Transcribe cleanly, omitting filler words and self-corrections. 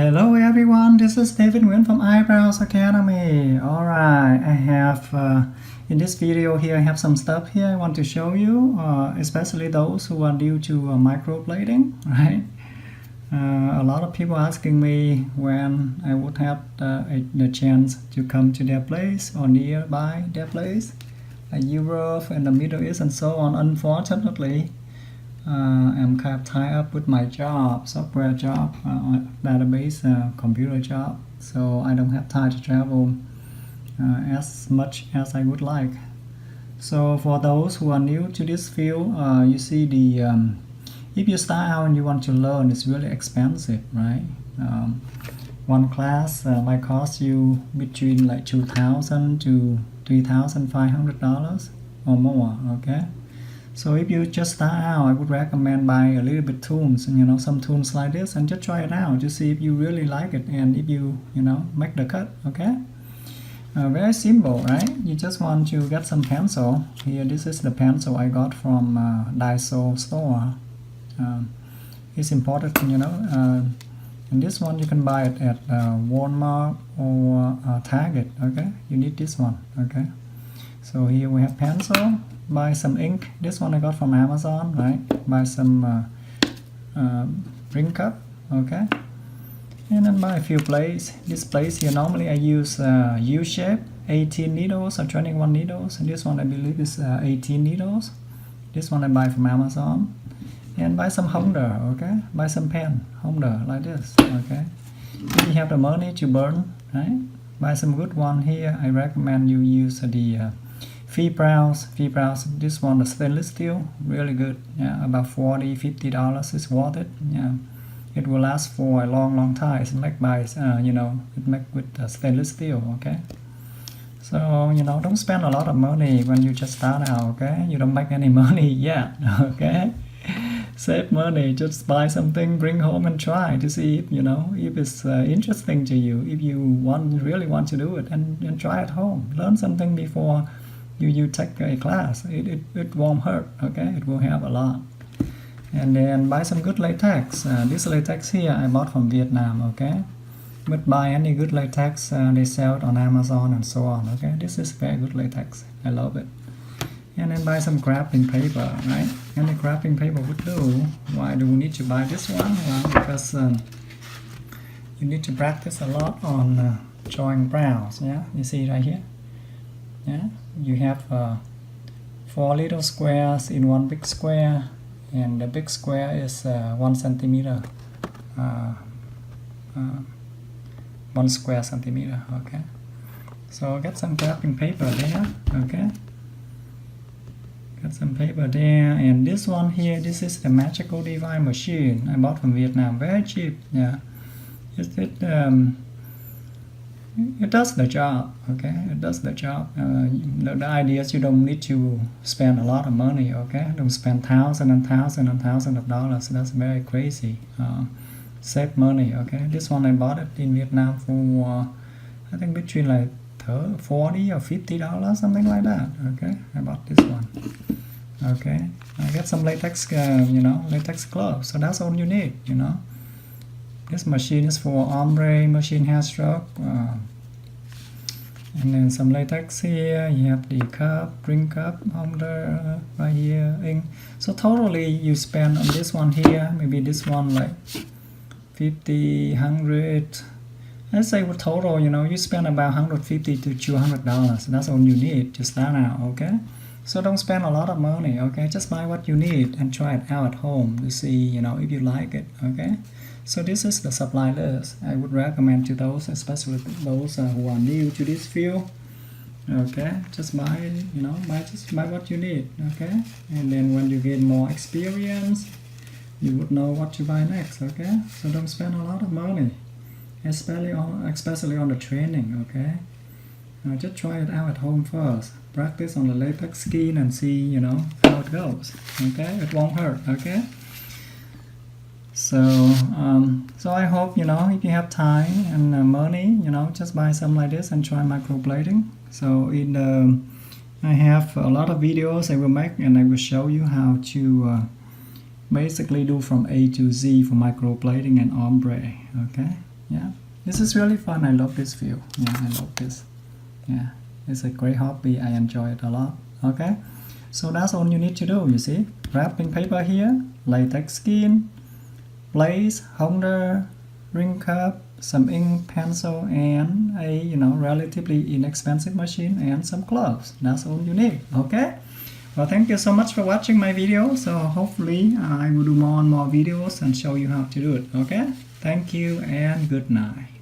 Hello everyone, this is Nguyen from iBrows Academy. Alright, I have in this video here I have some stuff here I want to show you, especially those who are new to microblading, right? A lot of people asking me when I would have the chance to come to their place or nearby their place, like Europe and the Middle East and so on. Unfortunately, I'm kind of tied up with my job, software job, database, computer job, so I don't have time to travel as much as I would like. So for those who are new to this field, you see the if you start out and you want to learn, it's really expensive, right? One class might cost you between like $2,000 to $3,500 or more, okay? So if you just start out, I would recommend buy a little bit tools, and some tools like this, and just try it out to see if you really like it and if you make the cut. Okay, very simple, right? You just want to get some pencil. Here, this is the pencil I got from Daiso store. It's important, and this one you can buy it at Walmart or Target. Okay, you need this one. Okay, so here we have pencil. Buy some ink. This one I got from Amazon, right? Buy some ring cup, okay? And then buy a few plates. This place here, normally I use U-shape, 18 needles or 21 needles. And this one I believe is 18 needles. This one I buy from Amazon. And buy some holder, okay? Buy some pen holder like this, okay? If you have the money to burn, right? Buy some good one here. I recommend you use the iBrows. This one, the stainless steel, really good. Yeah, about $40-50 is worth it. Yeah, it will last for a long time. It's made by it's made with stainless steel. Okay, so don't spend a lot of money when you just start out. Okay, you don't make any money yet. Okay, save money. Just buy something, bring home and try to see if if it's interesting to you. If you really want to do it, and try at home. Learn something before you take a class. It won't hurt, okay? It will help a lot. And then buy some good latex. This latex here I bought from Vietnam, okay? But buy any good latex, they sell it on Amazon and so on, okay? This is very good latex. I love it. And then buy some crafting paper, right? Any crafting paper would do. Why do we need to buy this one? Well, because you need to practice a lot on drawing brows, yeah? You see right here? Yeah, you have 4 little squares in one big square, and the big square is 1 centimeter, 1 square centimeter. Okay, so get some crafting paper there. Okay, get some paper there, and this one here, this is the magical divine machine I bought from Vietnam, very cheap. Yeah, it does the job, okay? It does the job. The idea is you don't need to spend a lot of money, okay? Don't spend thousands and thousands of dollars. That's very crazy. Save money, okay? This one I bought it in Vietnam for I think between like $40 or $50, something like that. Okay, I bought this one. Okay, I got some latex, latex gloves. So that's all you need, This machine is for ombre, machine hair stroke, and then some latex here. You have the cup, drink cup, holder right here, ink. So totally you spend on this one here, maybe this one like 50, 100. Let's say with total, you spend about $150 to $200. That's all you need to start out, okay? So don't spend a lot of money, okay? Just buy what you need and try it out at home to see, if you like it, okay? So this is the supply list. I would recommend to those, especially those who are new to this field. Okay, just buy, just buy what you need. Okay, and then when you get more experience, you would know what to buy next. Okay, so don't spend a lot of money, especially on the training. Okay, just try it out at home first. Practice on the latex skin and see, how it goes. Okay, it won't hurt. Okay. So I hope, if you have time and money, just buy something like this and try microblading. So I have a lot of videos I will make, and I will show you how to basically do from A to Z for microblading and ombre. Okay, Yeah, this is really fun. I love this view. Yeah, I love this. Yeah, it's a great hobby. I enjoy it a lot. Okay, so that's all you need to do. You see, wrapping paper here, latex skin, blaze, holder, ring cup, some ink, pencil, and a relatively inexpensive machine and some gloves. That's all you need. Okay. Well, thank you so much for watching my video. So hopefully I will do more and more videos and show you how to do it. Okay. Thank you and good night.